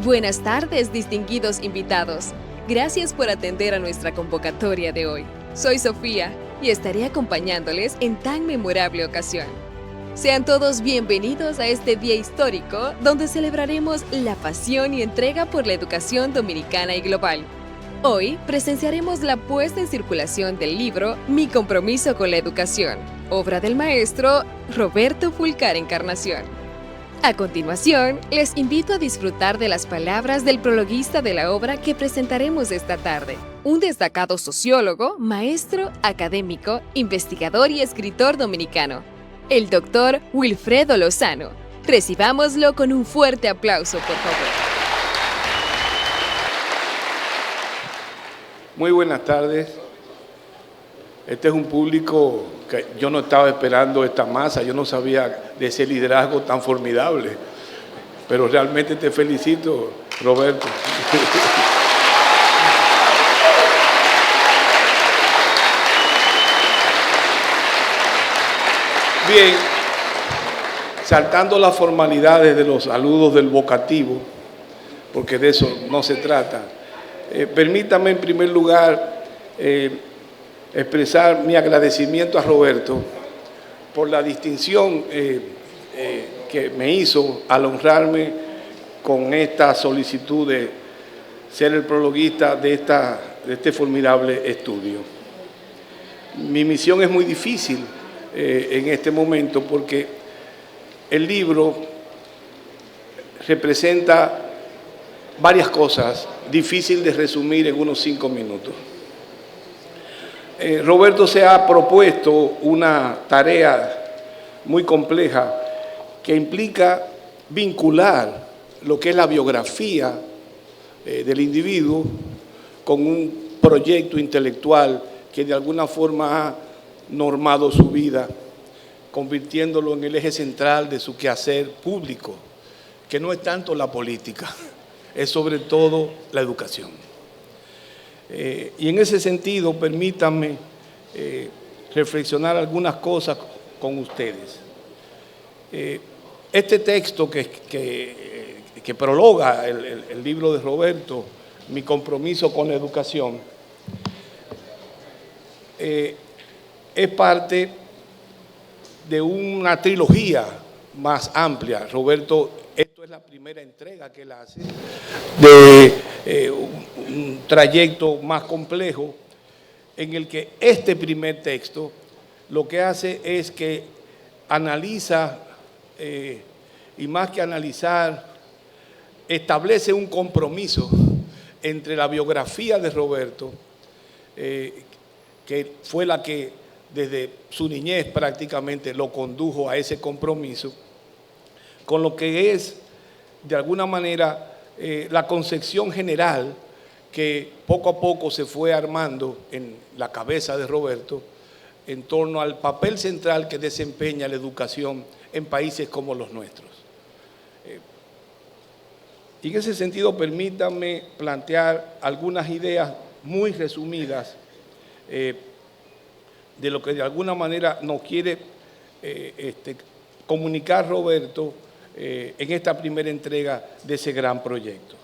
Buenas tardes, distinguidos invitados. Gracias por atender a nuestra convocatoria de hoy. Soy Sofía y estaré acompañándoles en tan memorable ocasión. Sean todos bienvenidos a este día histórico donde celebraremos la pasión y entrega por la educación dominicana y global. Hoy presenciaremos la puesta en circulación del libro Mi compromiso con la educación, obra del maestro Roberto Fulcar Encarnación. A continuación, les invito a disfrutar de las palabras del prologuista de la obra que presentaremos esta tarde, un destacado sociólogo, maestro, académico, investigador y escritor dominicano, el doctor Wilfredo Lozano. Recibámoslo con un fuerte aplauso, por favor. Muy buenas tardes. Este es un público que yo no estaba esperando esta masa, yo no sabía de ese liderazgo tan formidable, pero realmente te felicito, Roberto. Bien, saltando las formalidades de los saludos del vocativo, porque de eso no se trata, permítame en primer lugar expresar mi agradecimiento a Roberto por la distinción que me hizo al honrarme con esta solicitud de ser el prologuista de este formidable estudio. Mi misión es muy difícil en este momento porque el libro representa varias cosas, difícil de resumir en unos 5 minutos. Roberto se ha propuesto una tarea muy compleja que implica vincular lo que es la biografía del individuo con un proyecto intelectual que de alguna forma ha normado su vida, convirtiéndolo en el eje central de su quehacer público, que no es tanto la política, es sobre todo la educación. Y en ese sentido, permítanme reflexionar algunas cosas con ustedes. Este texto que prologa el libro de Roberto, Mi compromiso con la educación, es parte de una trilogía más amplia. Roberto, esto es la primera entrega que él hace de un trayecto más complejo en el que este primer texto lo que hace es que analiza y más que analizar, establece un compromiso entre la biografía de Roberto, que fue la que desde su niñez prácticamente lo condujo a ese compromiso, con lo que es de alguna manera la concepción general que poco a poco se fue armando en la cabeza de Roberto en torno al papel central que desempeña la educación en países como los nuestros. Y en ese sentido, permítanme plantear algunas ideas muy resumidas de lo que de alguna manera nos quiere comunicar Roberto en esta primera entrega de ese gran proyecto.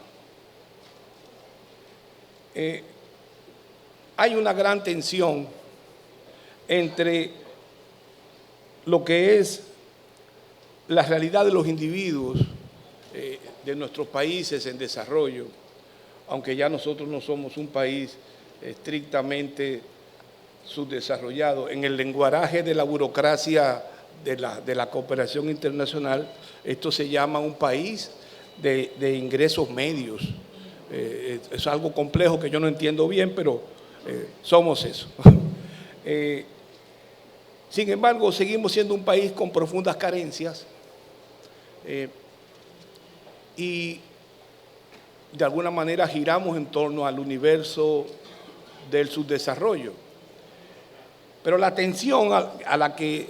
Hay una gran tensión entre lo que es la realidad de los individuos de nuestros países en desarrollo, aunque ya nosotros no somos un país estrictamente subdesarrollado. En el lenguaje de la burocracia de la cooperación internacional, esto se llama un país de ingresos medios. Es algo complejo que yo no entiendo bien, pero somos eso. Sin embargo, seguimos siendo un país con profundas carencias y de alguna manera giramos en torno al universo del subdesarrollo. Pero la atención a la que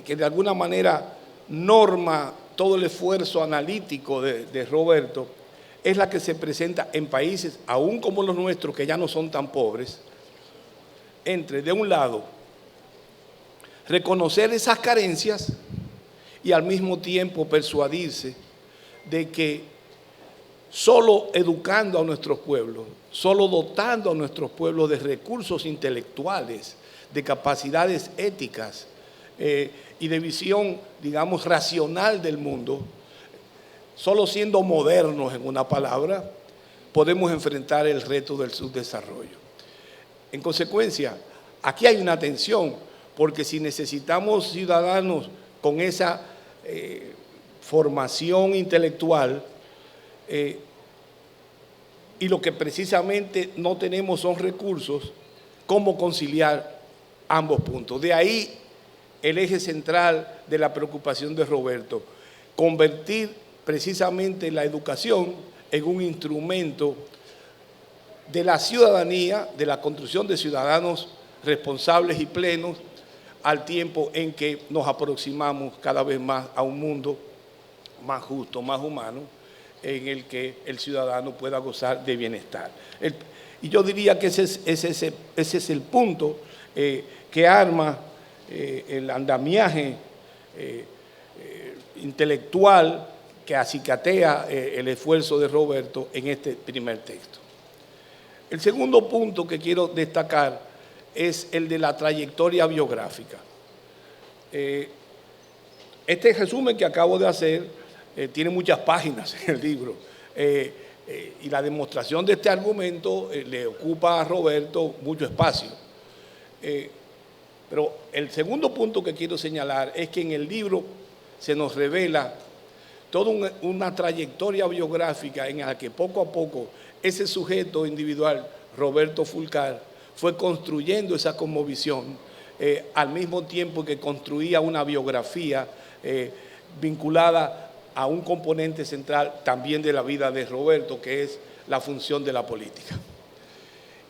de alguna manera norma todo el esfuerzo analítico de Roberto es la que se presenta en países, aún como los nuestros, que ya no son tan pobres, entre, de un lado, reconocer esas carencias y al mismo tiempo persuadirse de que solo educando a nuestros pueblos, solo dotando a nuestros pueblos de recursos intelectuales, de capacidades éticas y de visión, digamos, racional del mundo, solo siendo modernos en una palabra, podemos enfrentar el reto del subdesarrollo. En consecuencia, aquí hay una tensión, porque si necesitamos ciudadanos con esa formación intelectual, y lo que precisamente no tenemos son recursos, ¿cómo conciliar ambos puntos? De ahí el eje central de la preocupación de Roberto, convertir precisamente la educación en un instrumento de la ciudadanía, de la construcción de ciudadanos responsables y plenos, al tiempo en que nos aproximamos cada vez más a un mundo más justo, más humano, en el que el ciudadano pueda gozar de bienestar. Y yo diría que ese es el punto que arma el andamiaje intelectual que acicatea el esfuerzo de Roberto en este primer texto. El segundo punto que quiero destacar es el de la trayectoria biográfica. Este resumen que acabo de hacer tiene muchas páginas en el libro y la demostración de este argumento le ocupa a Roberto mucho espacio. Pero el segundo punto que quiero señalar es que en el libro se nos revela toda una trayectoria biográfica en la que poco a poco ese sujeto individual, Roberto Fulcar, fue construyendo esa cosmovisión al mismo tiempo que construía una biografía vinculada a un componente central también de la vida de Roberto, que es la función de la política.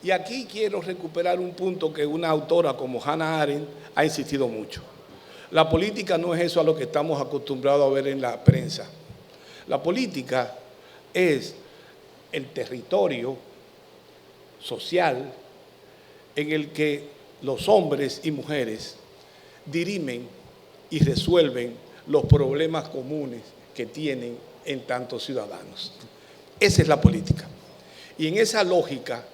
Y aquí quiero recuperar un punto que una autora como Hannah Arendt ha insistido mucho. La política no es eso a lo que estamos acostumbrados a ver en la prensa. La política es el territorio social en el que los hombres y mujeres dirimen y resuelven los problemas comunes que tienen en tantos ciudadanos. Esa es la política. Y en esa lógica,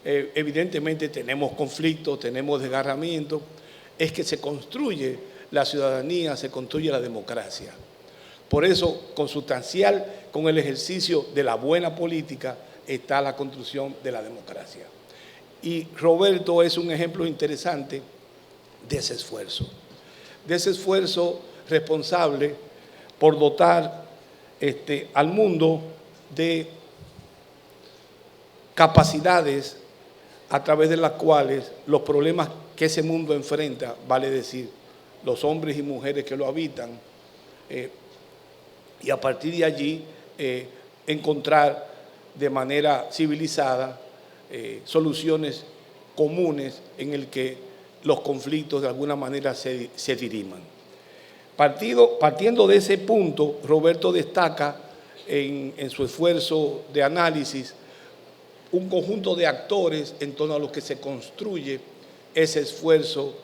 evidentemente tenemos conflictos, tenemos desgarramientos, es que se construye la ciudadanía, se construye la democracia. Por eso, consustancial con el ejercicio de la buena política está la construcción de la democracia. Y Roberto es un ejemplo interesante de ese esfuerzo responsable por dotar al mundo de capacidades a través de las cuales los problemas que ese mundo enfrenta, vale decir, los hombres y mujeres que lo habitan, y a partir de allí encontrar de manera civilizada soluciones comunes en el que los conflictos de alguna manera se diriman. Partiendo de ese punto, Roberto destaca en su esfuerzo de análisis un conjunto de actores en torno a los que se construye ese esfuerzo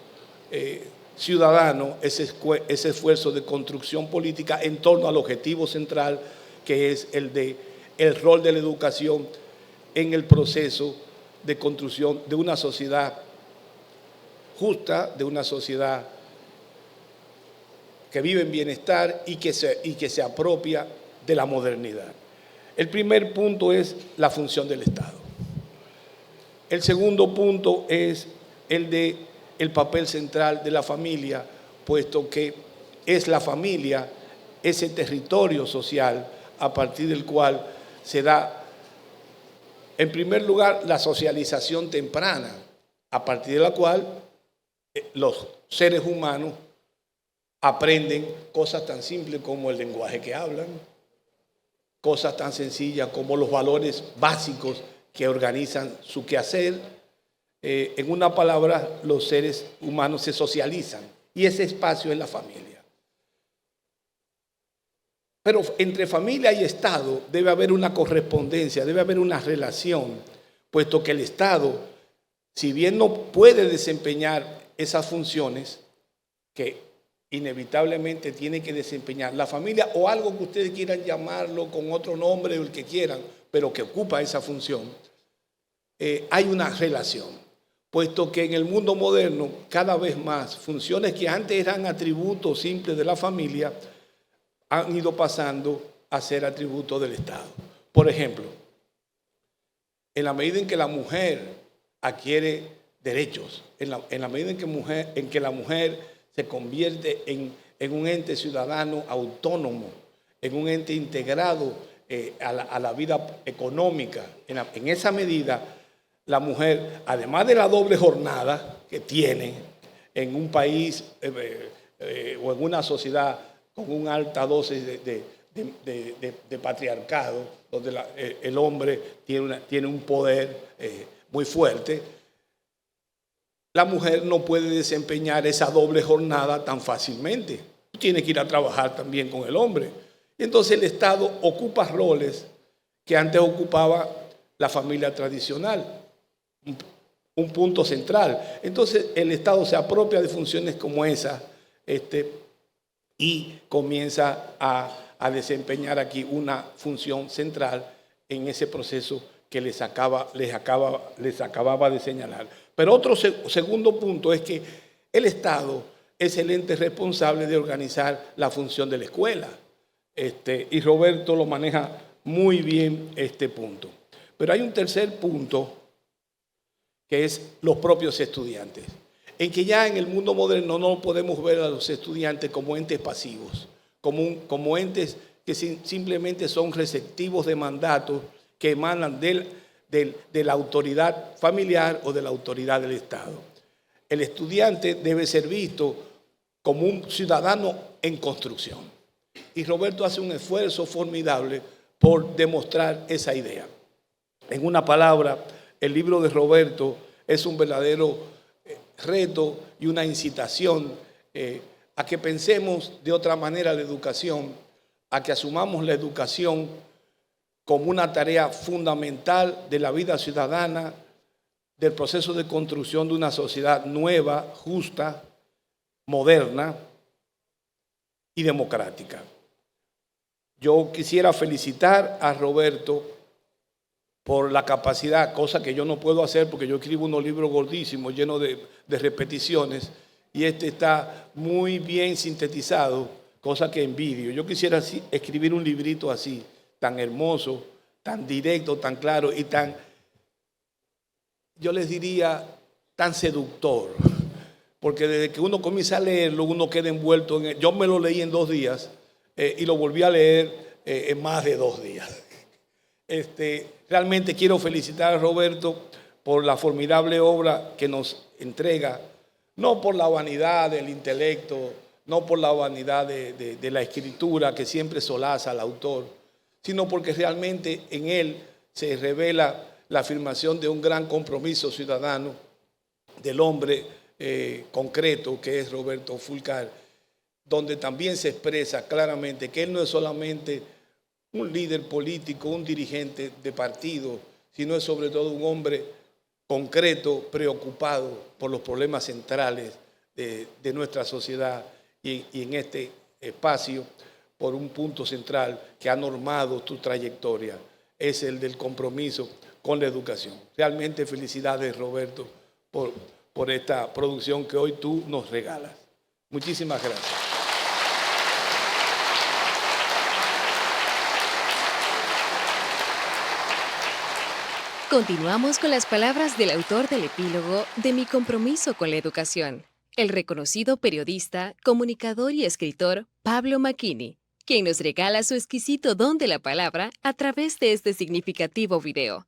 ciudadano, ese esfuerzo de construcción política en torno al objetivo central, que es el rol de la educación en el proceso de construcción de una sociedad justa, de una sociedad que vive en bienestar y que se apropia de la modernidad. El primer punto es la función del Estado. El segundo punto es el papel central de la familia, puesto que es la familia, ese territorio social a partir del cual se da, en primer lugar, la socialización temprana, a partir de la cual los seres humanos aprenden cosas tan simples como el lenguaje que hablan, cosas tan sencillas como los valores básicos que organizan su quehacer. En una palabra, los seres humanos se socializan y ese espacio es la familia. Pero entre familia y Estado debe haber una correspondencia, debe haber una relación, puesto que el Estado, si bien no puede desempeñar esas funciones que inevitablemente tiene que desempeñar la familia o algo que ustedes quieran llamarlo con otro nombre o el que quieran, pero que ocupa esa función, hay una relación, puesto que en el mundo moderno cada vez más funciones que antes eran atributos simples de la familia han ido pasando a ser atributos del Estado. Por ejemplo, en la medida en que la mujer adquiere derechos, en la medida en que la mujer se convierte en un ente ciudadano autónomo, en un ente integrado a la vida económica, en esa medida, la mujer, además de la doble jornada que tiene en un país o en una sociedad con una alta dosis de patriarcado, donde el hombre tiene un poder muy fuerte, la mujer no puede desempeñar esa doble jornada tan fácilmente. Tiene que ir a trabajar también con el hombre. Entonces el Estado ocupa roles que antes ocupaba la familia tradicional, un punto central. Entonces el Estado se apropia de funciones como esa y comienza a desempeñar aquí una función central en ese proceso que les acababa de señalar. Pero otro segundo punto es que el Estado es el ente responsable de organizar la función de la escuela. Y Roberto lo maneja muy bien este punto. Pero hay un tercer punto que es los propios estudiantes, en que ya en el mundo moderno no podemos ver a los estudiantes como entes pasivos, como entes que simplemente son receptivos de mandatos que emanan de la autoridad familiar o de la autoridad del Estado. El estudiante debe ser visto como un ciudadano en construcción. Y Roberto hace un esfuerzo formidable por demostrar esa idea. En una palabra, el libro de Roberto es un verdadero reto y una incitación a que pensemos de otra manera la educación, a que asumamos la educación como una tarea fundamental de la vida ciudadana, del proceso de construcción de una sociedad nueva, justa, moderna y democrática. Yo quisiera felicitar a Roberto por la capacidad, cosa que yo no puedo hacer porque yo escribo unos libros gordísimos llenos de repeticiones y está muy bien sintetizado, cosa que envidio. Yo quisiera escribir un librito así, tan hermoso, tan directo, tan claro y tan, yo les diría, tan seductor. Porque desde que uno comienza a leerlo, uno queda envuelto en él. Yo me lo leí en 2 días y lo volví a leer en más de 2 días. Realmente quiero felicitar a Roberto por la formidable obra que nos entrega, no por la vanidad del intelecto, no por la vanidad de la escritura que siempre solaza al autor, sino porque realmente en él se revela la afirmación de un gran compromiso ciudadano del hombre concreto que es Roberto Fulcar, donde también se expresa claramente que él no es solamente un líder político, un dirigente de partido, sino es sobre todo un hombre concreto, preocupado por los problemas centrales de nuestra sociedad y en este espacio, por un punto central que ha normado tu trayectoria, es el del compromiso con la educación. Realmente felicidades, Roberto, por esta producción que hoy tú nos regalas. Muchísimas gracias. Continuamos con las palabras del autor del epílogo de Mi compromiso con la educación, el reconocido periodista, comunicador y escritor Pablo Macchini, quien nos regala su exquisito don de la palabra a través de este significativo video.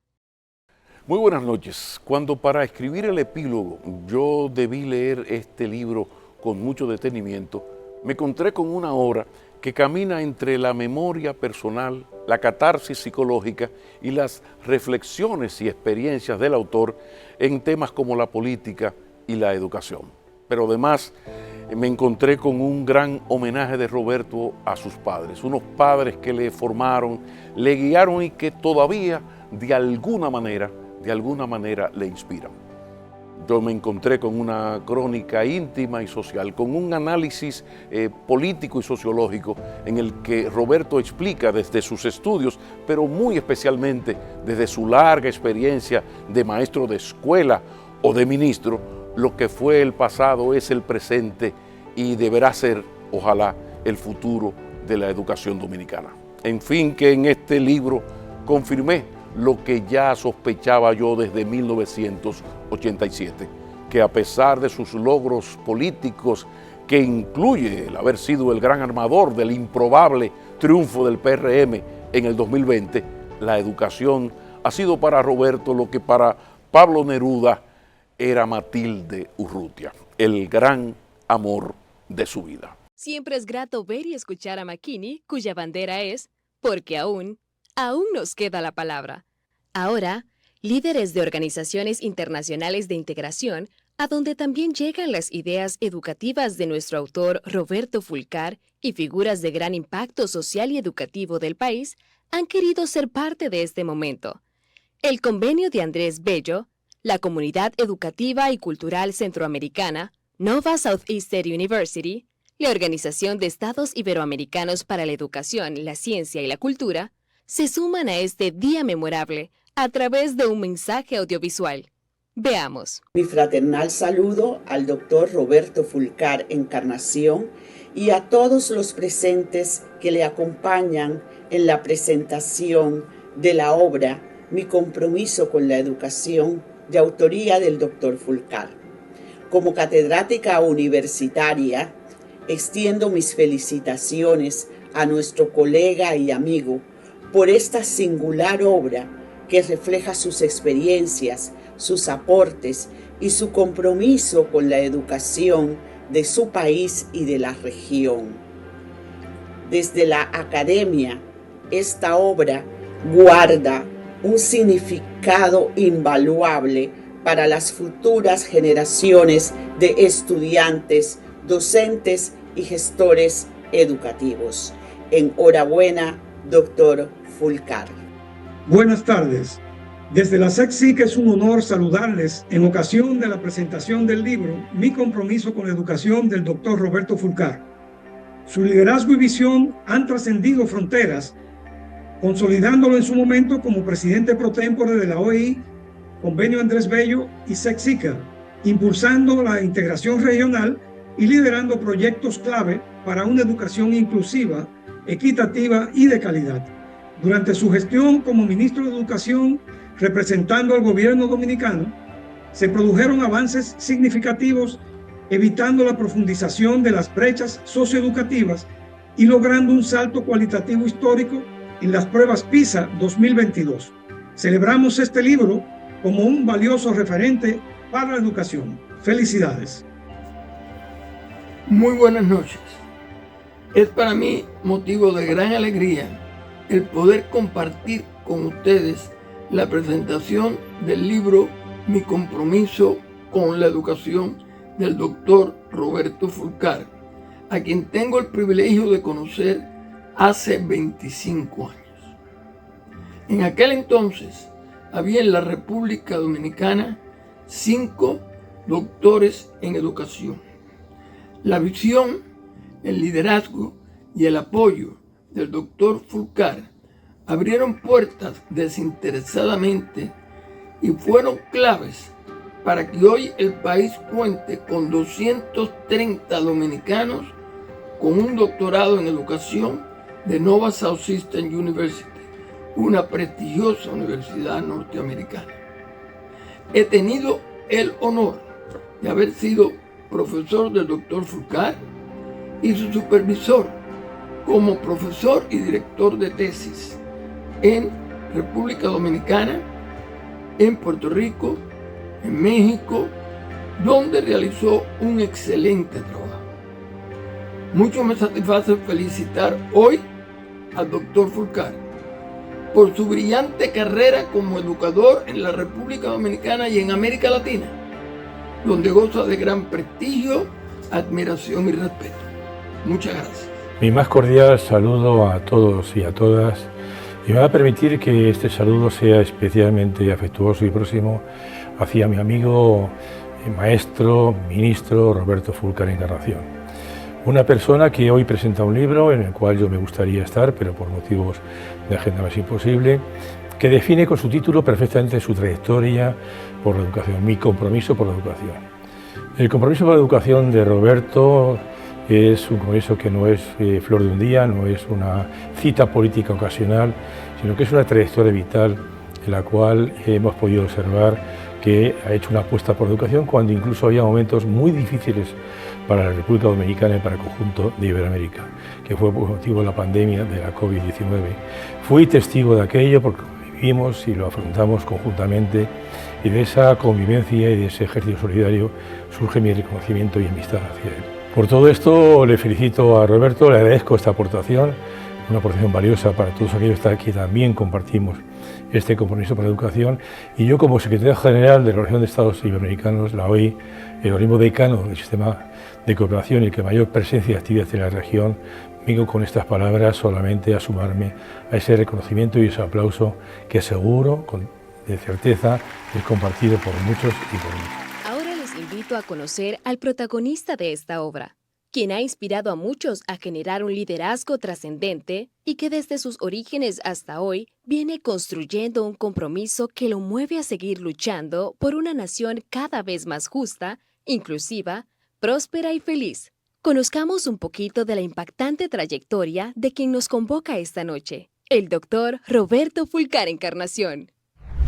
Muy buenas noches. Cuando para escribir el epílogo yo debí leer este libro con mucho detenimiento, me encontré con una obra que camina entre la memoria personal, la catarsis psicológica y las reflexiones y experiencias del autor en temas como la política y la educación. Pero además me encontré con un gran homenaje de Roberto a sus padres, unos padres que le formaron, le guiaron y que todavía de alguna manera le inspiran. yo me encontré con una crónica íntima y social, con un análisis político y sociológico en el que Roberto explica desde sus estudios, pero muy especialmente desde su larga experiencia de maestro de escuela o de ministro, lo que fue el pasado es el presente y deberá ser, ojalá, el futuro de la educación dominicana. En fin, que en este libro confirmé lo que ya sospechaba yo desde 1987, que a pesar de sus logros políticos, que incluye el haber sido el gran armador del improbable triunfo del PRM en el 2020, la educación ha sido para Roberto lo que para Pablo Neruda era Matilde Urrutia, el gran amor de su vida. Siempre es grato ver y escuchar a McKinney, cuya bandera es porque aún nos queda la palabra. Ahora, líderes de organizaciones internacionales de integración, a donde también llegan las ideas educativas de nuestro autor Roberto Fulcar y figuras de gran impacto social y educativo del país, han querido ser parte de este momento. El convenio de Andrés Bello, la Comunidad Educativa y Cultural Centroamericana, Nova Southeastern University, la Organización de Estados Iberoamericanos para la Educación, la Ciencia y la Cultura, se suman a este día memorable a través de un mensaje audiovisual. Veamos. Mi fraternal saludo al doctor Roberto Fulcar Encarnación y a todos los presentes que le acompañan en la presentación de la obra Mi compromiso con la educación, de autoría del doctor Fulcar. Como catedrática universitaria, extiendo mis felicitaciones a nuestro colega y amigo por esta singular obra que refleja sus experiencias, sus aportes y su compromiso con la educación de su país y de la región. Desde la academia, esta obra guarda un significado invaluable para las futuras generaciones de estudiantes, docentes y gestores educativos. Enhorabuena, doctor Fulcar. Buenas tardes. Desde la SECSIC es un honor saludarles en ocasión de la presentación del libro Mi compromiso con la educación del doctor Roberto Fulcar. Su liderazgo y visión han trascendido fronteras, consolidándolo en su momento como presidente pro tempore de la OEI, Convenio Andrés Bello y SECSICA, impulsando la integración regional y liderando proyectos clave para una educación inclusiva, equitativa y de calidad. Durante su gestión como ministro de Educación, representando al gobierno dominicano, se produjeron avances significativos, evitando la profundización de las brechas socioeducativas y logrando un salto cualitativo histórico en las pruebas PISA 2022. Celebramos este libro como un valioso referente para la educación. Felicidades. Muy buenas noches. Es para mí motivo de gran alegría el poder compartir con ustedes la presentación del libro Mi compromiso con la educación del doctor Roberto Fulcar, a quien tengo el privilegio de conocer hace 25 años. En aquel entonces había en la República Dominicana 5 doctores en educación. La visión, el liderazgo y el apoyo del doctor Fulcar abrieron puertas desinteresadamente y fueron claves para que hoy el país cuente con 230 dominicanos con un doctorado en educación de Nova Southeastern University, una prestigiosa universidad norteamericana. He tenido el honor de haber sido profesor del doctor Fulcar y su supervisor como profesor y director de tesis en República Dominicana, en Puerto Rico, en México, donde realizó un excelente trabajo. Mucho me satisface felicitar hoy al doctor Fulcar por su brillante carrera como educador en la República Dominicana y en América Latina, donde goza de gran prestigio, admiración y respeto. Muchas gracias. Mi más cordial saludo a todos y a todas, y me va a permitir que este saludo sea especialmente afectuoso y próximo hacia mi amigo maestro, ministro Roberto Fulcar Encarnación. Una persona que hoy presenta un libro en el cual yo me gustaría estar, pero por motivos de agenda es imposible, que define con su título perfectamente su trayectoria por la educación, mi compromiso por la educación. El compromiso por la educación de Roberto es un compromiso que no es flor de un día, no es una cita política ocasional, sino que es una trayectoria vital en la cual hemos podido observar que ha hecho una apuesta por la educación cuando incluso había momentos muy difíciles para la República Dominicana y para el conjunto de Iberoamérica, que fue por motivo de la pandemia de la COVID-19. Fui testigo de aquello porque vivimos y lo afrontamos conjuntamente, y de esa convivencia y de ese ejercicio solidario surge mi reconocimiento y amistad hacia él. Por todo esto le felicito a Roberto, le agradezco esta aportación, una aportación valiosa para todos aquellos que también compartimos este compromiso por la educación, y yo como secretario general de la Organización de Estados Iberoamericanos, la OI, el organismo decano del sistema de cooperación y el que mayor presencia y actividad en la región, vengo con estas palabras solamente a sumarme a ese reconocimiento y ese aplauso que seguro, de certeza, es compartido por muchos y por muchos. Ahora les invito a conocer al protagonista de esta obra, quien ha inspirado a muchos a generar un liderazgo trascendente y que desde sus orígenes hasta hoy viene construyendo un compromiso que lo mueve a seguir luchando por una nación cada vez más justa, inclusiva, próspera y feliz. Conozcamos un poquito de la impactante trayectoria de quien nos convoca esta noche, el doctor Roberto Fulcar Encarnación.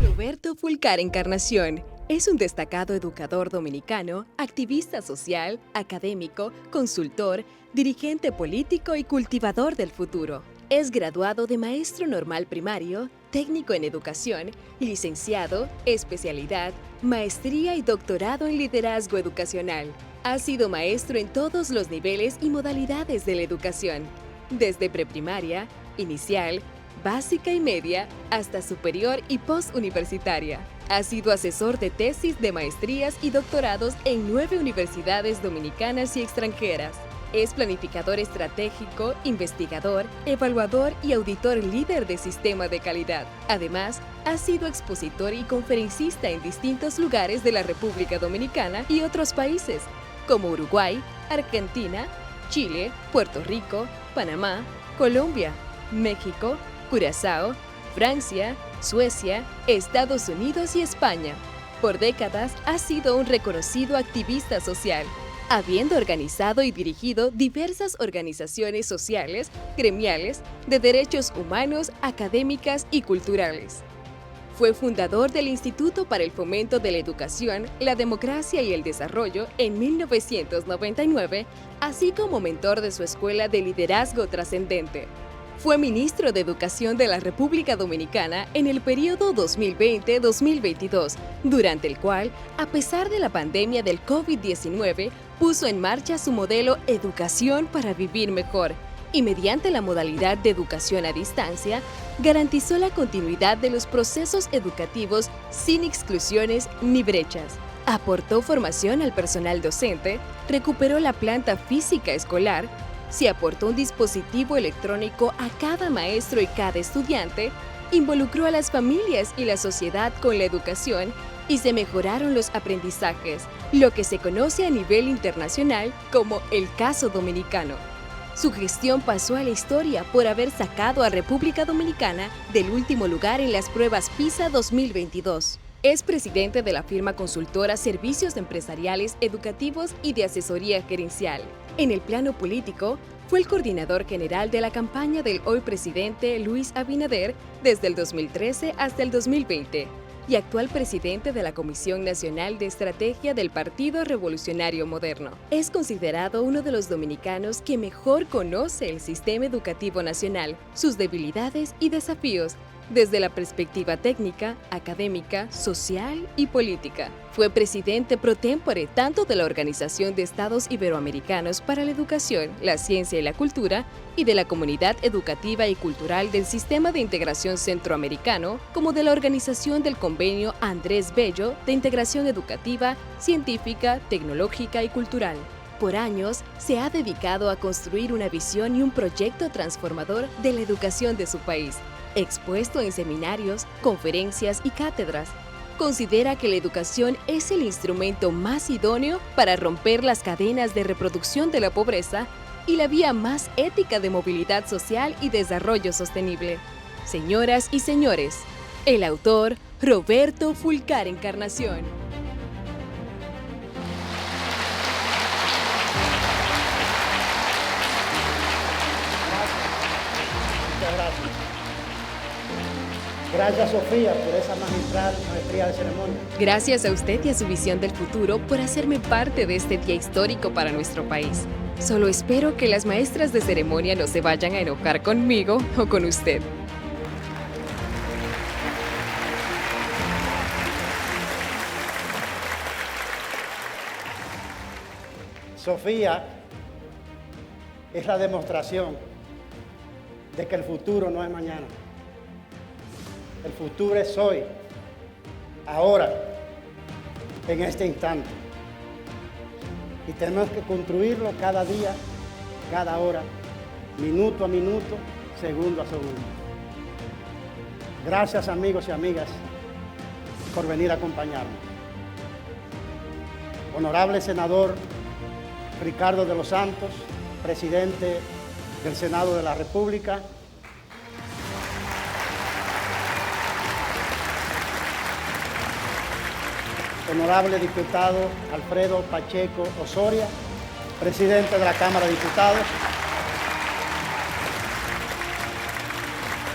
Roberto Fulcar Encarnación es un destacado educador dominicano, activista social, académico, consultor, dirigente político y cultivador del futuro. Es graduado de maestro normal primario, técnico en educación, licenciado, especialidad, maestría y doctorado en liderazgo educacional. Ha sido maestro en todos los niveles y modalidades de la educación, desde preprimaria, inicial, básica y media, hasta superior y postuniversitaria. Ha sido asesor de tesis de maestrías y doctorados en 9 universidades dominicanas y extranjeras. Es planificador estratégico, investigador, evaluador y auditor líder de sistema de calidad. Además, ha sido expositor y conferencista en distintos lugares de la República Dominicana y otros países, como Uruguay, Argentina, Chile, Puerto Rico, Panamá, Colombia, México, Curazao, Francia, Suecia, Estados Unidos y España. Por décadas ha sido un reconocido activista social, habiendo organizado y dirigido diversas organizaciones sociales, gremiales, de derechos humanos, académicas y culturales. Fue fundador del Instituto para el Fomento de la Educación, la Democracia y el Desarrollo en 1999, así como mentor de su Escuela de Liderazgo Trascendente. Fue ministro de Educación de la República Dominicana en el periodo 2020-2022, durante el cual, a pesar de la pandemia del COVID-19, puso en marcha su modelo Educación para Vivir Mejor y, mediante la modalidad de educación a distancia, garantizó la continuidad de los procesos educativos sin exclusiones ni brechas. Aportó formación al personal docente, recuperó la planta física escolar, se aportó un dispositivo electrónico a cada maestro y cada estudiante, involucró a las familias y la sociedad con la educación y se mejoraron los aprendizajes, lo que se conoce a nivel internacional como el caso dominicano. Su gestión pasó a la historia por haber sacado a República Dominicana del último lugar en las pruebas PISA 2022. Es presidente de la firma consultora Servicios Empresariales Educativos y de Asesoría Gerencial. En el plano político, fue el coordinador general de la campaña del hoy presidente Luis Abinader desde el 2013 hasta el 2020 y actual presidente de la Comisión Nacional de Estrategia del Partido Revolucionario Moderno. Es considerado uno de los dominicanos que mejor conoce el sistema educativo nacional, sus debilidades y desafíos, desde la perspectiva técnica, académica, social y política. Fue presidente pro tempore tanto de la Organización de Estados Iberoamericanos para la Educación, la Ciencia y la Cultura y de la Comunidad Educativa y Cultural del Sistema de Integración Centroamericano, como de la Organización del Convenio Andrés Bello de Integración Educativa, Científica, Tecnológica y Cultural. Por años, se ha dedicado a construir una visión y un proyecto transformador de la educación de su país, expuesto en seminarios, conferencias y cátedras, considera que la educación es el instrumento más idóneo para romper las cadenas de reproducción de la pobreza y la vía más ética de movilidad social y desarrollo sostenible. Señoras y señores, el autor Roberto Fulcar Encarnación. Muchas gracias. Gracias, Sofía, por esa magistral maestría de ceremonia. Gracias a usted y a su visión del futuro por hacerme parte de este día histórico para nuestro país. Solo espero que las maestras de ceremonia no se vayan a enojar conmigo o con usted. Sofía es la demostración de que el futuro no es mañana. El futuro es hoy, ahora, en este instante. Y tenemos que construirlo cada día, cada hora, minuto a minuto, segundo a segundo. Gracias, amigos y amigas, por venir a acompañarnos. Honorable senador Ricardo de los Santos, presidente del Senado de la República. Honorable diputado Alfredo Pacheco Osoria, presidente de la Cámara de Diputados.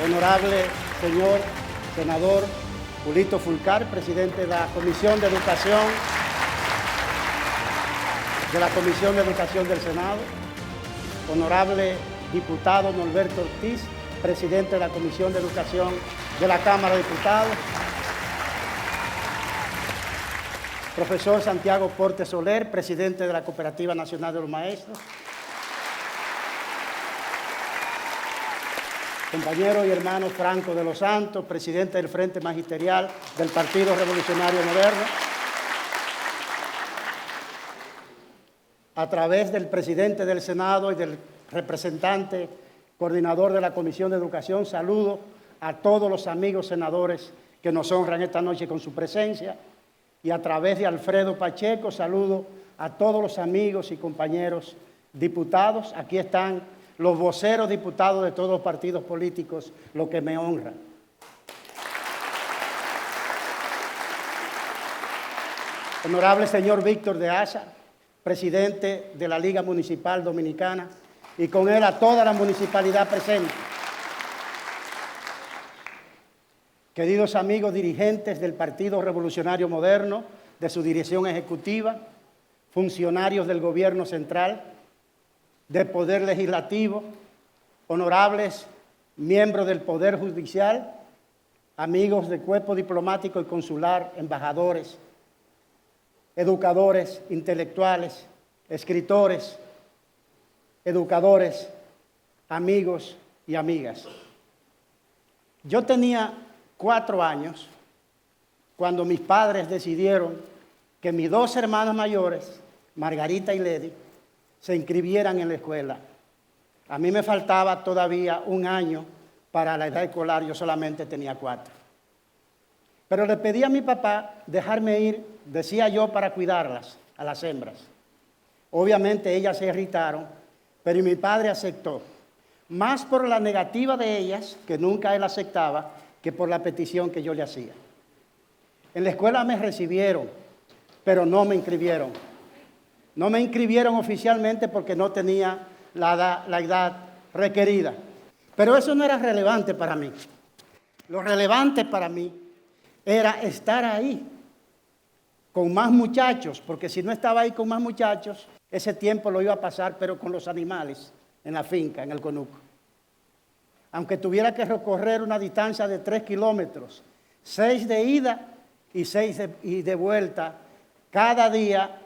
Honorable señor senador Julito Fulcar, presidente de la Comisión de Educación del Senado. Honorable diputado Norberto Ortiz, presidente de la Comisión de Educación de la Cámara de Diputados. Profesor Santiago Porte Soler, presidente de la Cooperativa Nacional de los Maestros. Compañero y hermano Franco de los Santos, presidente del Frente Magisterial del Partido Revolucionario Moderno. A través del presidente del Senado y del representante coordinador de la Comisión de Educación, saludo a todos los amigos senadores que nos honran esta noche con su presencia. Y a través de Alfredo Pacheco, saludo a todos los amigos y compañeros diputados. Aquí están los voceros diputados de todos los partidos políticos, lo que me honra. Honorable señor Víctor de Asa, presidente de la Liga Municipal Dominicana, y con él a toda la municipalidad presente. Queridos amigos dirigentes del Partido Revolucionario Moderno, de su dirección ejecutiva, funcionarios del Gobierno Central, del Poder Legislativo, honorables miembros del Poder Judicial, amigos del cuerpo diplomático y consular, embajadores, educadores, intelectuales, escritores, educadores, amigos y amigas. Yo tenía 4 años cuando mis padres decidieron que mis 2 hermanas mayores, Margarita y Ledy, se inscribieran en la escuela. A mí me faltaba todavía 1 año para la edad escolar, yo solamente tenía 4. Pero le pedí a mi papá dejarme ir, decía yo, para cuidarlas, a las hembras. Obviamente ellas se irritaron, pero mi padre aceptó. Más por la negativa de ellas, que nunca él aceptaba, que por la petición que yo le hacía. En la escuela me recibieron, pero no me inscribieron. No me inscribieron oficialmente porque no tenía la edad requerida. Pero eso no era relevante para mí. Lo relevante para mí era estar ahí con más muchachos, porque si no estaba ahí con más muchachos, ese tiempo lo iba a pasar, pero con los animales, en la finca, en el conuco. Aunque tuviera que recorrer una distancia de 3 kilómetros, 6 de ida y 6 de vuelta, cada día,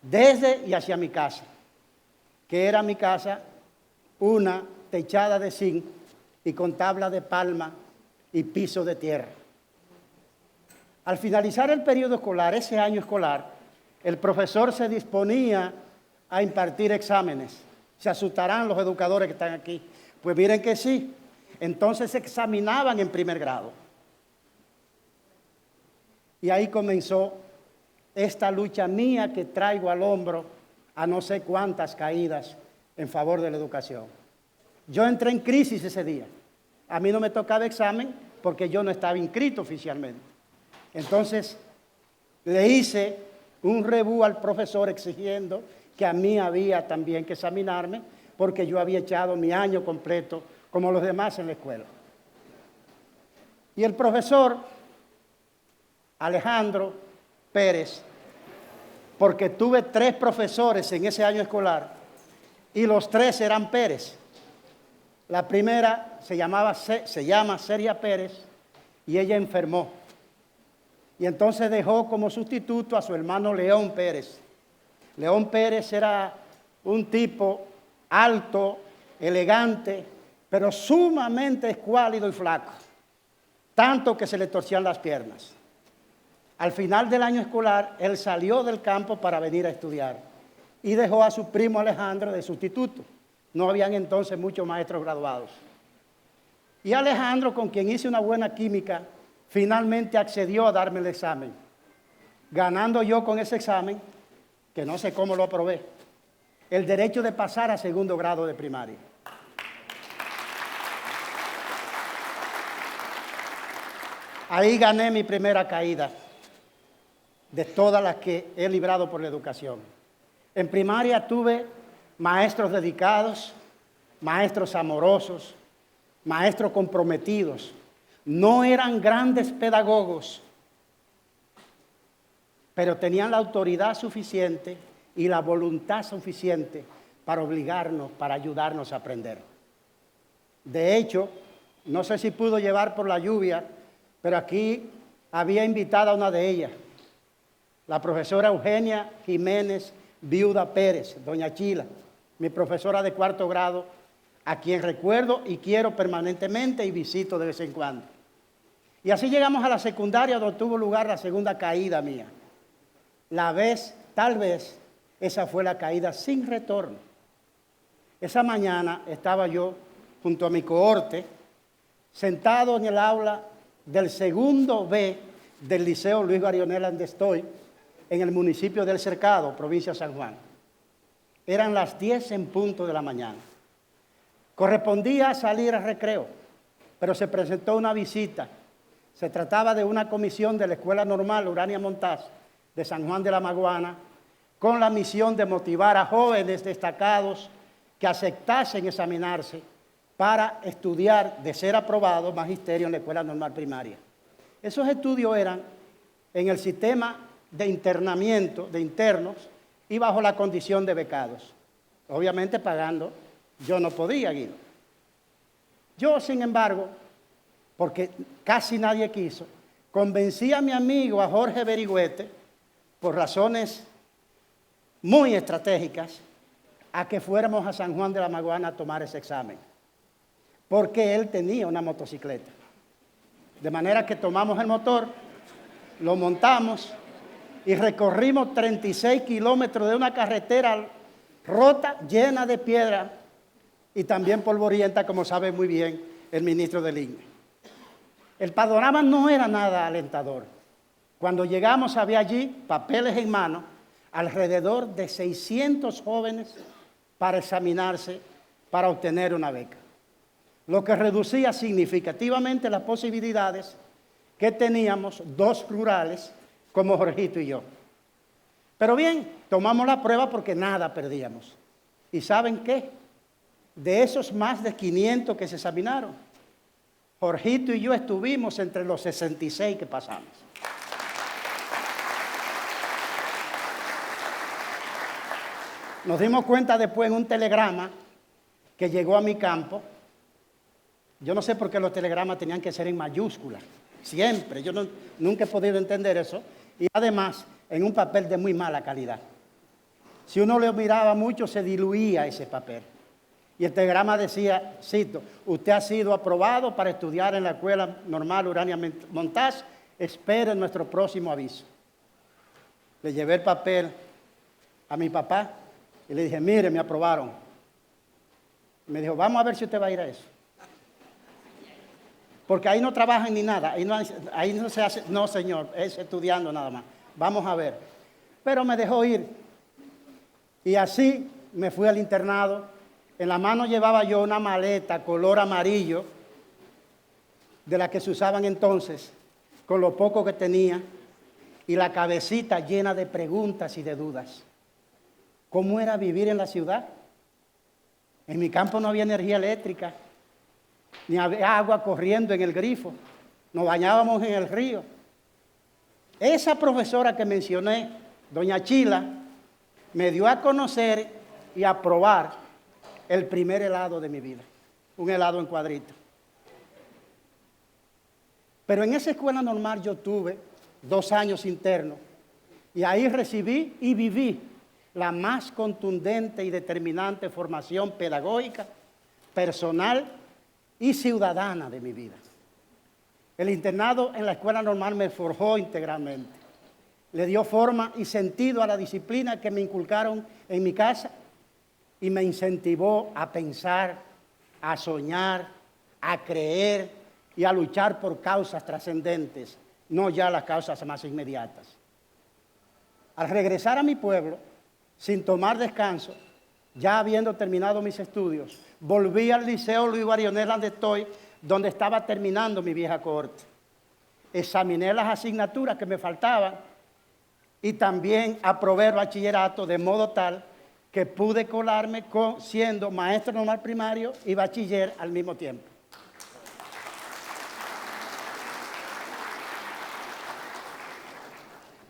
desde y hacia mi casa, que era mi casa, una techada de zinc y con tabla de palma y piso de tierra. Al finalizar el periodo escolar, ese año escolar, el profesor se disponía a impartir exámenes. Se asustarán los educadores que están aquí. Pues miren que sí. Entonces se examinaban en primer grado. Y ahí comenzó esta lucha mía que traigo al hombro a no sé cuántas caídas en favor de la educación. Yo entré en crisis ese día. A mí no me tocaba examen porque yo no estaba inscrito oficialmente. Entonces, le hice un rebú al profesor exigiendo que a mí había también que examinarme porque yo había echado mi año completo como los demás en la escuela. Y el profesor Alejandro Pérez, porque tuve 3 profesores en ese año escolar y los 3 eran Pérez. La primera se llama Celia Pérez y ella enfermó. Y entonces dejó como sustituto a su hermano León Pérez. León Pérez era un tipo alto, elegante, pero sumamente escuálido y flaco, tanto que se le torcían las piernas. Al final del año escolar, él salió del campo para venir a estudiar y dejó a su primo Alejandro de sustituto. No habían entonces muchos maestros graduados. Y Alejandro, con quien hice una buena química, finalmente accedió a darme el examen, ganando yo con ese examen, que no sé cómo lo aprobé, el derecho de pasar a segundo grado de primaria. Ahí gané mi primera caída de todas las que he librado por la educación. En primaria tuve maestros dedicados, maestros amorosos, maestros comprometidos. No eran grandes pedagogos, pero tenían la autoridad suficiente y la voluntad suficiente para obligarnos, para ayudarnos a aprender. De hecho, no sé si pudo llevar por la lluvia, pero aquí había invitada a una de ellas, la profesora Eugenia Jiménez Viuda Pérez, doña Chila, mi profesora de 4º grado, a quien recuerdo y quiero permanentemente y visito de vez en cuando. Y así llegamos a la secundaria, donde tuvo lugar la segunda caída mía. Tal vez, esa fue la caída sin retorno. Esa mañana estaba yo junto a mi cohorte, sentado en el aula del segundo B del Liceo Luis Barionela, donde estoy, en el municipio del Cercado, provincia de San Juan. Eran las 10 en punto de la mañana. Correspondía salir al recreo, pero se presentó una visita. Se trataba de una comisión de la Escuela Normal Urania Montaz de San Juan de la Maguana, con la misión de motivar a jóvenes destacados que aceptasen examinarse para estudiar, de ser aprobado, magisterio en la Escuela Normal Primaria. Esos estudios eran en el sistema de internamiento de internos y bajo la condición de becados. Obviamente pagando, yo no podía ir. Yo, sin embargo, porque casi nadie quiso, convencí a mi amigo, a Jorge Berigüete, por razones muy estratégicas, a que fuéramos a San Juan de la Maguana a tomar ese examen, porque él tenía una motocicleta. De manera que tomamos el motor, lo montamos y recorrimos 36 kilómetros de una carretera rota, llena de piedra y también polvorienta, como sabe muy bien el ministro del INE. El panorama no era nada alentador. Cuando llegamos había allí, papeles en mano, alrededor de 600 jóvenes para examinarse, para obtener una beca, lo que reducía significativamente las posibilidades que teníamos 2 rurales como Jorgito y yo. Pero bien, tomamos la prueba porque nada perdíamos. ¿Y saben qué? De esos más de 500 que se examinaron, Jorgito y yo estuvimos entre los 66 que pasamos. Nos dimos cuenta después en un telegrama que llegó a mi campo. Yo no sé por qué los telegramas tenían que ser en mayúsculas, siempre. Yo nunca he podido entender eso. Y además, en un papel de muy mala calidad. Si uno lo miraba mucho, se diluía ese papel. Y el telegrama decía, cito, usted ha sido aprobado para estudiar en la Escuela Normal Urania Montaz, espere nuestro próximo aviso. Le llevé el papel a mi papá y le dije, mire, me aprobaron. Me dijo, vamos a ver si usted va a ir a eso. porque ahí no trabajan ni nada, ahí no se hace, no señor, es estudiando nada más, vamos a ver. Pero me dejó ir y así me fui al internado. En la mano llevaba yo una maleta color amarillo, de la que se usaban entonces, con lo poco que tenía, y la cabecita llena de preguntas y de dudas. ¿Cómo era vivir en la ciudad? En mi campo no había energía eléctrica, ni había agua corriendo en el grifo, nos bañábamos en el río. Esa profesora que mencioné, doña Chila, me dio a conocer y a probar el primer helado de mi vida, un helado en cuadrito. Pero en esa escuela normal yo tuve 2 años internos y ahí recibí y viví la más contundente y determinante formación pedagógica, personal y ciudadana de mi vida. El internado en la escuela normal me forjó integralmente, le dio forma y sentido a la disciplina que me inculcaron en mi casa y me incentivó a pensar, a soñar, a creer y a luchar por causas trascendentes, no ya las causas más inmediatas. Al regresar a mi pueblo, sin tomar descanso, ya habiendo terminado mis estudios, volví al Liceo Luis Barionel donde estoy, donde estaba terminando mi vieja cohorte. Examiné las asignaturas que me faltaban y también aprobé el bachillerato de modo tal que pude colarme siendo maestro normal primario y bachiller al mismo tiempo.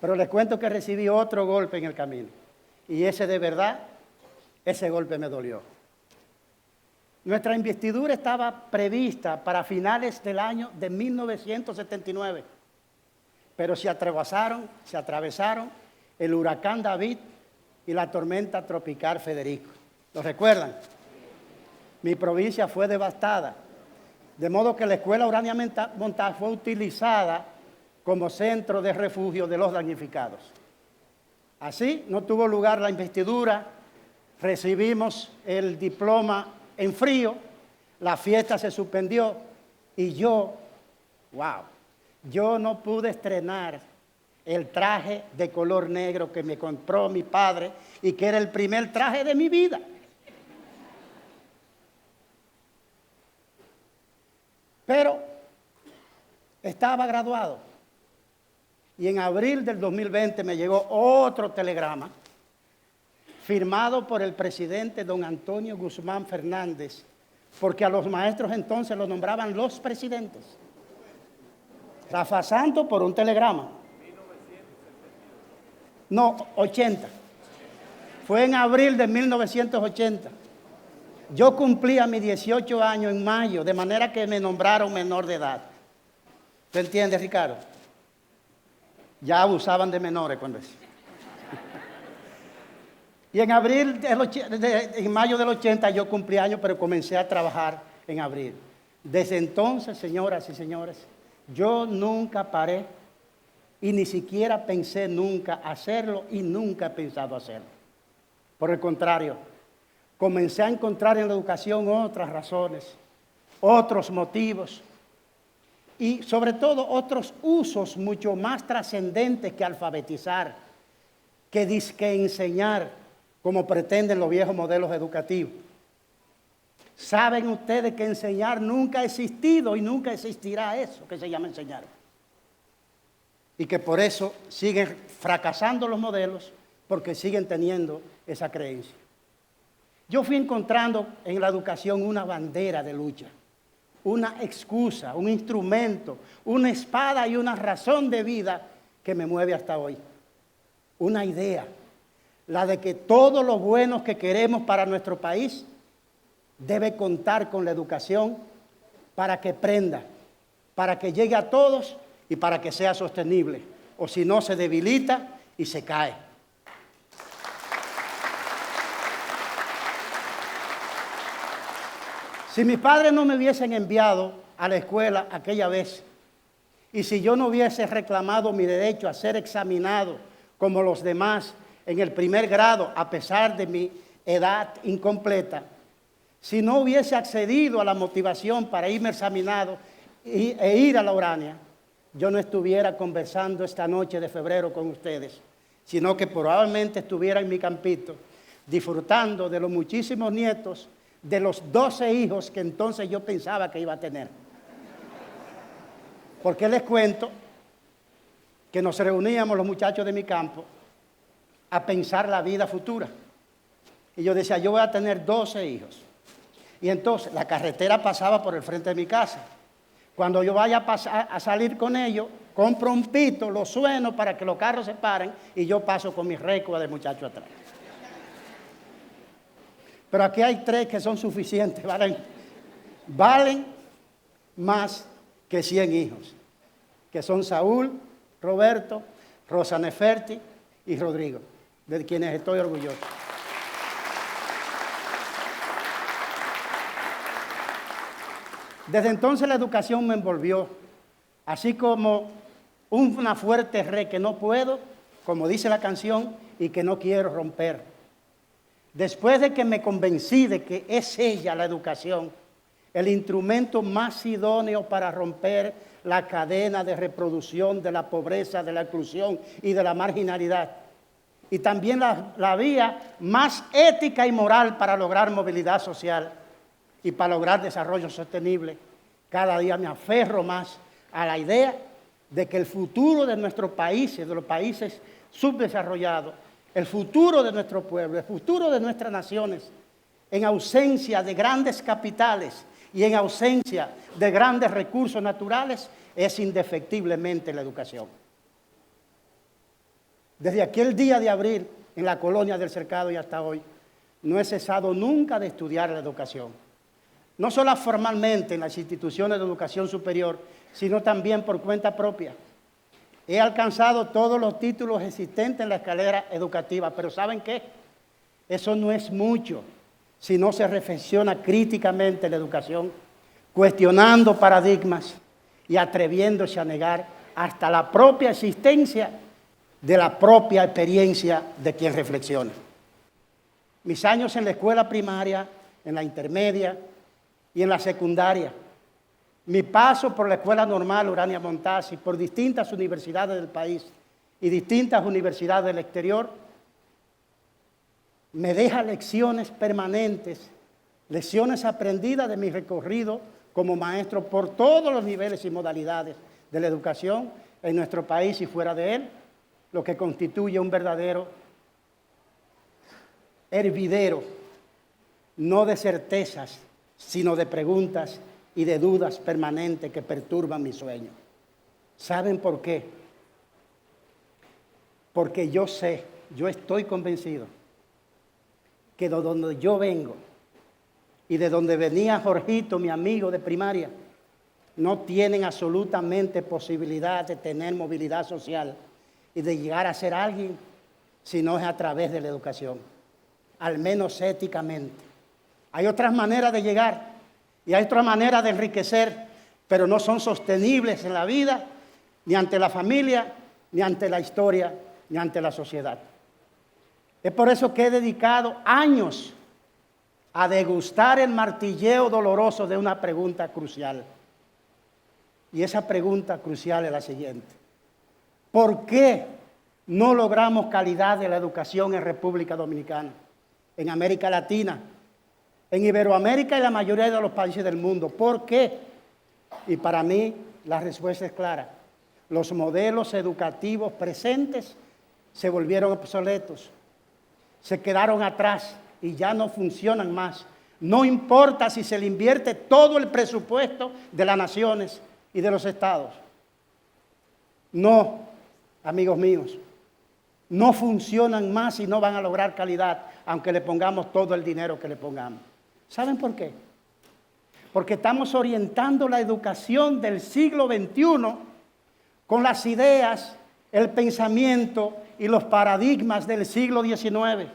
Pero les cuento que recibí otro golpe en el camino. Y ese de verdad, ese golpe me dolió. Nuestra investidura estaba prevista para finales del año de 1979. Pero se atravesaron el huracán David y la tormenta tropical Federico. ¿Lo recuerdan? Mi provincia fue devastada. De modo que la escuela Urania Montá fue utilizada como centro de refugio de los damnificados. Así no tuvo lugar la investidura, recibimos el diploma en frío, la fiesta se suspendió y yo no pude estrenar el traje de color negro que me compró mi padre y que era el primer traje de mi vida. Pero estaba graduado. Y en abril del 2020 me llegó otro telegrama firmado por el presidente don Antonio Guzmán Fernández, porque a los maestros entonces los nombraban los presidentes. Rafa Santos por un telegrama. No, 80. Fue en abril de 1980. Yo cumplía mis 18 años en mayo, de manera que me nombraron menor de edad. ¿Tú entiendes, Ricardo? Ya abusaban de menores cuando eso. Y en en mayo del 80 yo cumplí años, pero comencé a trabajar en abril. Desde entonces, señoras y señores, yo nunca paré y ni siquiera pensé nunca hacerlo y nunca he pensado hacerlo. Por el contrario, comencé a encontrar en la educación otras razones, otros motivos, y sobre todo otros usos mucho más trascendentes que alfabetizar, que enseñar, como pretenden los viejos modelos educativos. Saben ustedes que enseñar nunca ha existido y nunca existirá eso que se llama enseñar. Y que por eso siguen fracasando los modelos, porque siguen teniendo esa creencia. Yo fui encontrando en la educación una bandera de lucha, una excusa, un instrumento, una espada y una razón de vida que me mueve hasta hoy. Una idea, la de que todo lo bueno que queremos para nuestro país debe contar con la educación para que prenda, para que llegue a todos y para que sea sostenible. O si no, se debilita y se cae. Si mis padres no me hubiesen enviado a la escuela aquella vez, y si yo no hubiese reclamado mi derecho a ser examinado como los demás en el primer grado, a pesar de mi edad incompleta, si no hubiese accedido a la motivación para irme examinado e ir a la Urania, yo no estuviera conversando esta noche de febrero con ustedes, sino que probablemente estuviera en mi campito, disfrutando de los muchísimos nietos, de los 12 hijos que entonces yo pensaba que iba a tener. Porque les cuento que nos reuníamos los muchachos de mi campo a pensar la vida futura. Y yo decía, yo voy a tener 12 hijos. Y entonces la carretera pasaba por el frente de mi casa. Cuando yo vaya a salir con ellos, compro un pito, lo sueno para que los carros se paren y yo paso con mi récord de muchacho atrás. Pero aquí hay 3 que son suficientes, valen más que 100 hijos, que son Saúl, Roberto, Rosa Neferti y Rodrigo, de quienes estoy orgulloso. Desde entonces la educación me envolvió, así como una fuerte red que no puedo, como dice la canción, y que no quiero romper. Después de que me convencí de que es ella, la educación, el instrumento más idóneo para romper la cadena de reproducción de la pobreza, de la exclusión y de la marginalidad, y también la vía más ética y moral para lograr movilidad social y para lograr desarrollo sostenible, cada día me aferro más a la idea de que el futuro de nuestros países, de los países subdesarrollados, el futuro de nuestro pueblo, el futuro de nuestras naciones, en ausencia de grandes capitales y en ausencia de grandes recursos naturales, es indefectiblemente la educación. Desde aquel día de abril, en la colonia del Cercado y hasta hoy, no he cesado nunca de estudiar la educación. No solo formalmente en las instituciones de educación superior, sino también por cuenta propia. He alcanzado todos los títulos existentes en la escalera educativa, pero ¿saben qué? Eso no es mucho si no se reflexiona críticamente la educación, cuestionando paradigmas y atreviéndose a negar hasta la propia existencia de la propia experiencia de quien reflexiona. Mis años en la escuela primaria, en la intermedia y en la secundaria, mi paso por la Escuela Normal Urania Montazzi, por distintas universidades del país y distintas universidades del exterior, me deja lecciones permanentes, lecciones aprendidas de mi recorrido como maestro por todos los niveles y modalidades de la educación en nuestro país y fuera de él, lo que constituye un verdadero hervidero, no de certezas, sino de preguntas y de dudas permanentes que perturban mi sueño. ¿Saben por qué? Porque yo sé, yo estoy convencido que de donde yo vengo y de donde venía Jorgito, mi amigo de primaria, no tienen absolutamente posibilidad de tener movilidad social y de llegar a ser alguien si no es a través de la educación, al menos éticamente. Hay otras maneras de llegar y hay otras maneras de enriquecer, pero no son sostenibles en la vida, ni ante la familia, ni ante la historia, ni ante la sociedad. Es por eso que he dedicado años a degustar el martilleo doloroso de una pregunta crucial. Y esa pregunta crucial es la siguiente: ¿por qué no logramos calidad de la educación en República Dominicana, en América Latina, en Iberoamérica y la mayoría de los países del mundo? ¿Por qué? Y para mí la respuesta es clara. Los modelos educativos presentes se volvieron obsoletos, se quedaron atrás y ya no funcionan más. No importa si se le invierte todo el presupuesto de las naciones y de los estados. No, amigos míos, no funcionan más y no van a lograr calidad, aunque le pongamos todo el dinero que le pongamos. ¿Saben por qué? Porque estamos orientando la educación del siglo XXI con las ideas, el pensamiento y los paradigmas del siglo XIX.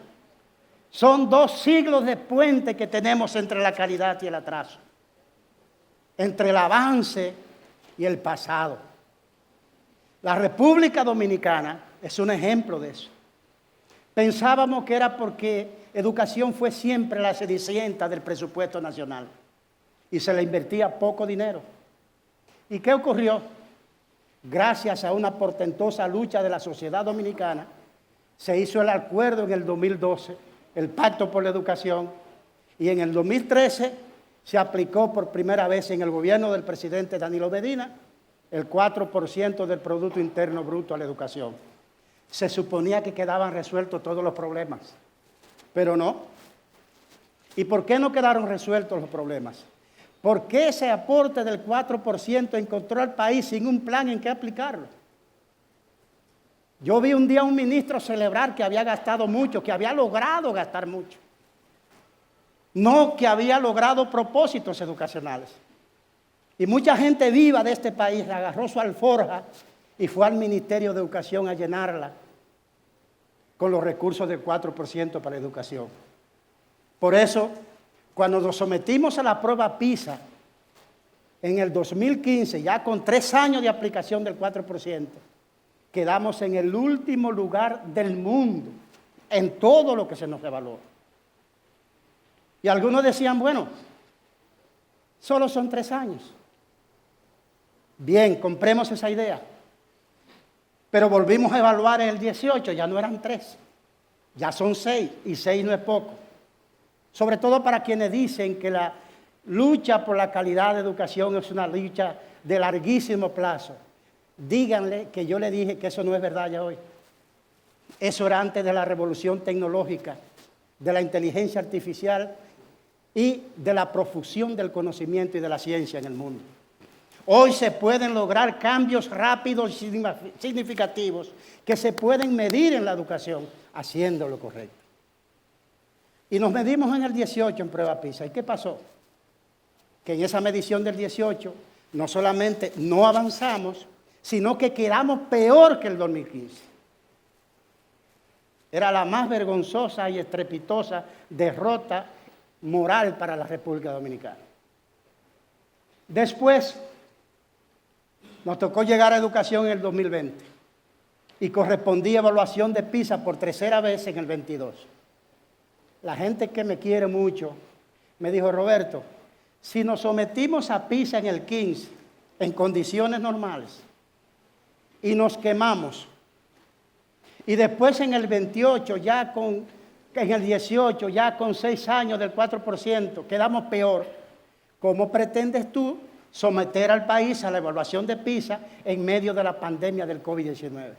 Son 2 siglos de puente que tenemos entre la calidad y el atraso, entre el avance y el pasado. La República Dominicana es un ejemplo de eso. Pensábamos que era porque educación fue siempre la cenicienta del presupuesto nacional y se le invertía poco dinero. ¿Y qué ocurrió? Gracias a una portentosa lucha de la sociedad dominicana, se hizo el acuerdo en el 2012, el Pacto por la Educación, y en el 2013 se aplicó por primera vez en el gobierno del presidente Danilo Medina el 4% del Producto Interno Bruto a la educación. Se suponía que quedaban resueltos todos los problemas, pero no. ¿Y por qué no quedaron resueltos los problemas? ¿Por qué ese aporte del 4% encontró al país sin un plan en que aplicarlo? Yo vi un día a un ministro celebrar que había gastado mucho, que había logrado gastar mucho. No que había logrado propósitos educacionales. Y mucha gente viva de este país agarró su alforja y fue al Ministerio de Educación a llenarla con los recursos del 4% para educación. Por eso, cuando nos sometimos a la prueba PISA en el 2015, ya con 3 años de aplicación del 4%, quedamos en el último lugar del mundo en todo lo que se nos evaluó. Y algunos decían, bueno, solo son 3 años. Bien, compremos esa idea. Pero volvimos a evaluar en el 18, ya no eran 3, ya son 6, y 6 no es poco. Sobre todo para quienes dicen que la lucha por la calidad de educación es una lucha de larguísimo plazo. Díganle que yo le dije que eso no es verdad ya hoy. Eso era antes de la revolución tecnológica, de la inteligencia artificial y de la profusión del conocimiento y de la ciencia en el mundo. Hoy se pueden lograr cambios rápidos y significativos que se pueden medir en la educación haciendo lo correcto. Y nos medimos en el 18 en prueba PISA. ¿Y qué pasó? Que en esa medición del 18 no solamente no avanzamos, sino que quedamos peor que el 2015. Era la más vergonzosa y estrepitosa derrota moral para la República Dominicana. Después nos tocó llegar a educación en el 2020 y correspondía evaluación de PISA por 3ª vez en el 22. La gente que me quiere mucho me dijo, Roberto, si nos sometimos a PISA en el 15 en condiciones normales y nos quemamos y después en el 28 en el 18 ya con 6 años del 4% quedamos peor, ¿cómo pretendes tú someter al país a la evaluación de PISA en medio de la pandemia del COVID-19?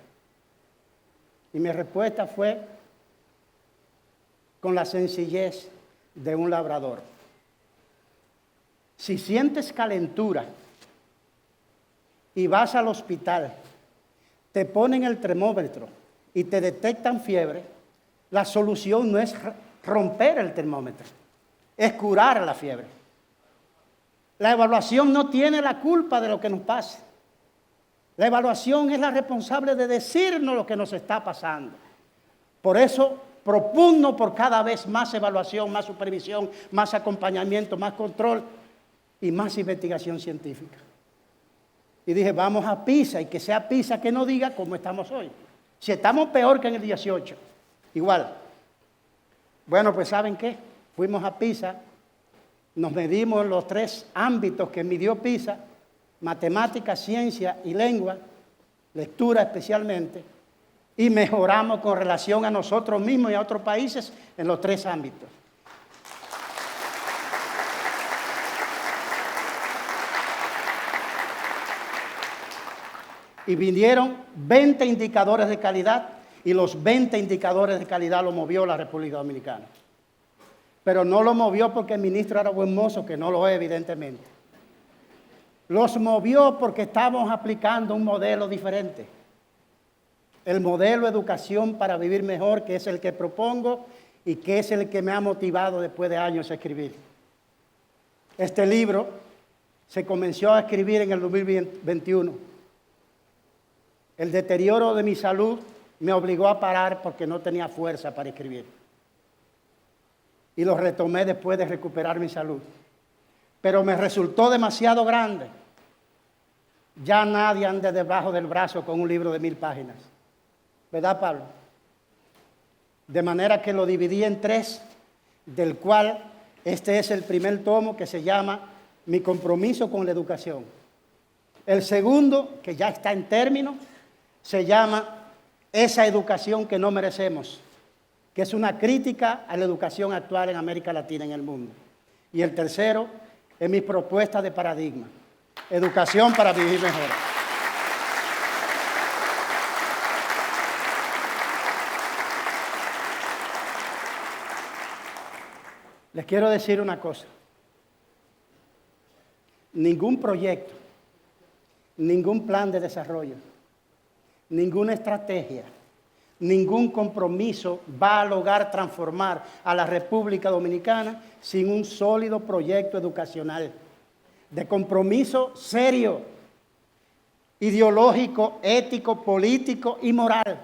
Y mi respuesta fue con la sencillez de un labrador. Si sientes calentura y vas al hospital, te ponen el termómetro y te detectan fiebre, la solución no es romper el termómetro, es curar la fiebre. La evaluación no tiene la culpa de lo que nos pasa. La evaluación es la responsable de decirnos lo que nos está pasando. Por eso propugno por cada vez más evaluación, más supervisión, más acompañamiento, más control y más investigación científica. Y dije, vamos a PISA, y que sea PISA que no diga cómo estamos hoy. Si estamos peor que en el 18, igual. Bueno, pues ¿saben qué? Fuimos a PISA, nos medimos en los 3 ámbitos que midió PISA, matemática, ciencia y lengua, lectura especialmente, y mejoramos con relación a nosotros mismos y a otros países en los 3 ámbitos. Y vinieron 20 indicadores de calidad y los 20 indicadores de calidad lo movió la República Dominicana. Pero no lo movió porque el ministro era buen mozo, que no lo es evidentemente. Los movió porque estamos aplicando un modelo diferente. El modelo educación para vivir mejor, que es el que propongo y que es el que me ha motivado después de años a escribir. Este libro se comenzó a escribir en el 2021. El deterioro de mi salud me obligó a parar porque no tenía fuerza para escribir. Y lo retomé después de recuperar mi salud. Pero me resultó demasiado grande. Ya nadie anda debajo del brazo con un libro de 1000 páginas. ¿Verdad, Pablo? De manera que lo dividí en 3, del cual este es el primer tomo que se llama Mi compromiso con la educación. El segundo, que ya está en término, se llama Esa educación que no merecemos, que es una crítica a la educación actual en América Latina y en el mundo. Y el tercero es mi propuesta de paradigma, educación para vivir mejor. Les quiero decir una cosa. Ningún proyecto, ningún plan de desarrollo, ninguna estrategia, ningún compromiso va a lograr transformar a la República Dominicana sin un sólido proyecto educacional, de compromiso serio, ideológico, ético, político y moral.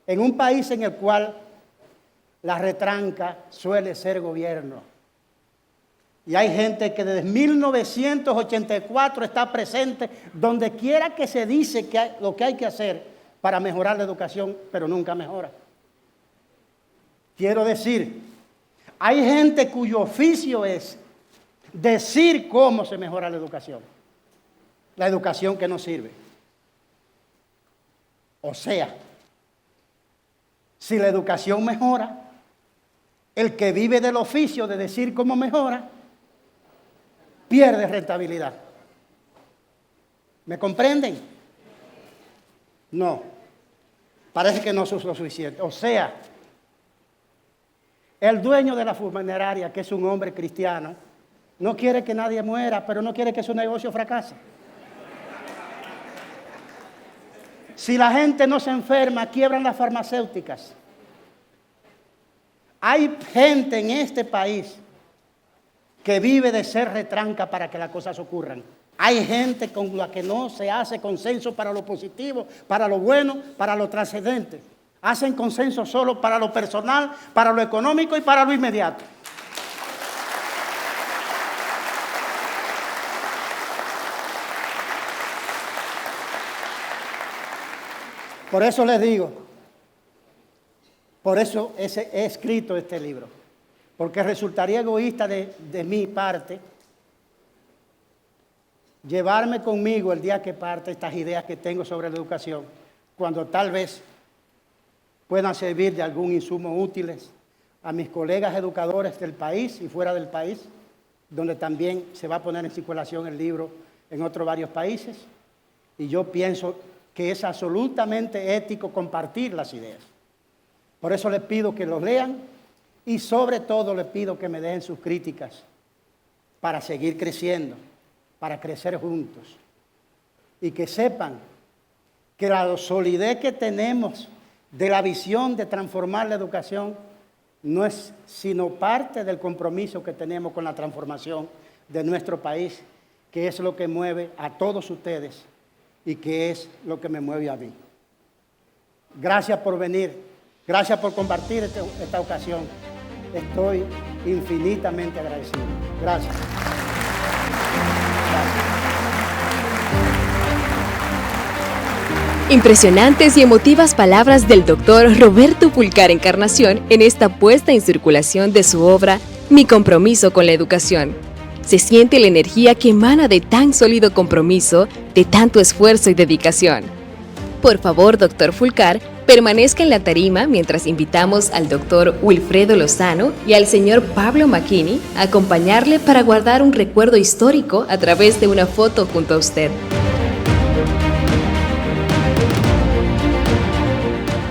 En un país en el cual la retranca suele ser gobierno. Y hay gente que desde 1984 está presente donde quiera que se dice lo que hay que hacer para mejorar la educación, pero nunca mejora. Quiero decir, hay gente cuyo oficio es decir cómo se mejora la educación que no sirve. O sea, si la educación mejora, el que vive del oficio de decir cómo mejora, pierde rentabilidad. ¿Me comprenden? No. Parece que no es lo suficiente. O sea, el dueño de la funeraria, que es un hombre cristiano, no quiere que nadie muera, pero no quiere que su negocio fracase. Si la gente no se enferma, quiebran las farmacéuticas. Hay gente en este país que vive de ser retranca para que las cosas ocurran. Hay gente con la que no se hace consenso para lo positivo, para lo bueno, para lo trascendente. Hacen consenso solo para lo personal, para lo económico y para lo inmediato. Por eso les digo, por eso he escrito este libro. Porque resultaría egoísta de mi parte llevarme conmigo el día que parte estas ideas que tengo sobre la educación, cuando tal vez puedan servir de algún insumo útiles a mis colegas educadores del país y fuera del país, donde también se va a poner en circulación el libro en otros varios países. Y yo pienso que es absolutamente ético compartir las ideas. Por eso les pido que los lean. Y sobre todo les pido que me den sus críticas para seguir creciendo, para crecer juntos. Y que sepan que la solidez que tenemos de la visión de transformar la educación no es sino parte del compromiso que tenemos con la transformación de nuestro país, que es lo que mueve a todos ustedes y que es lo que me mueve a mí. Gracias por venir, gracias por compartir esta ocasión. Estoy infinitamente agradecido. Gracias. Impresionantes y emotivas palabras del doctor Roberto Fulcar Encarnación en esta puesta en circulación de su obra Mi compromiso con la educación. Se siente la energía que emana de tan sólido compromiso, de tanto esfuerzo y dedicación. Por favor, doctor Fulcar, permanezca en la tarima mientras invitamos al doctor Wilfredo Lozano y al señor Pablo Macchini a acompañarle para guardar un recuerdo histórico a través de una foto junto a usted.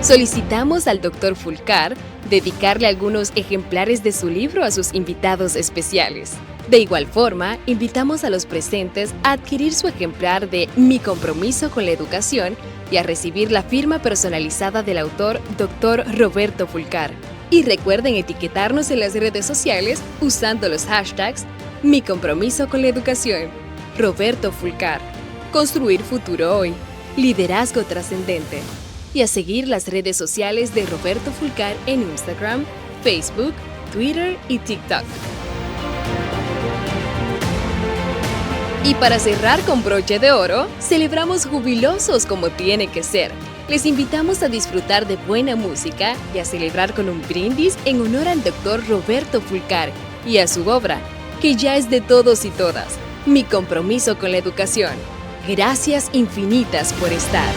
Solicitamos al doctor Fulcar dedicarle algunos ejemplares de su libro a sus invitados especiales. De igual forma, invitamos a los presentes a adquirir su ejemplar de Mi compromiso con la educación y a recibir la firma personalizada del autor Dr. Roberto Fulcar. Y recuerden etiquetarnos en las redes sociales usando los hashtags Mi compromiso con la educación, Roberto Fulcar, Construir futuro hoy, Liderazgo trascendente. Y a seguir las redes sociales de Roberto Fulcar en Instagram, Facebook, Twitter y TikTok. Y para cerrar con broche de oro, celebramos jubilosos como tiene que ser. Les invitamos a disfrutar de buena música y a celebrar con un brindis en honor al doctor Roberto Fulcar y a su obra, que ya es de todos y todas. Mi compromiso con la educación. Gracias infinitas por estar.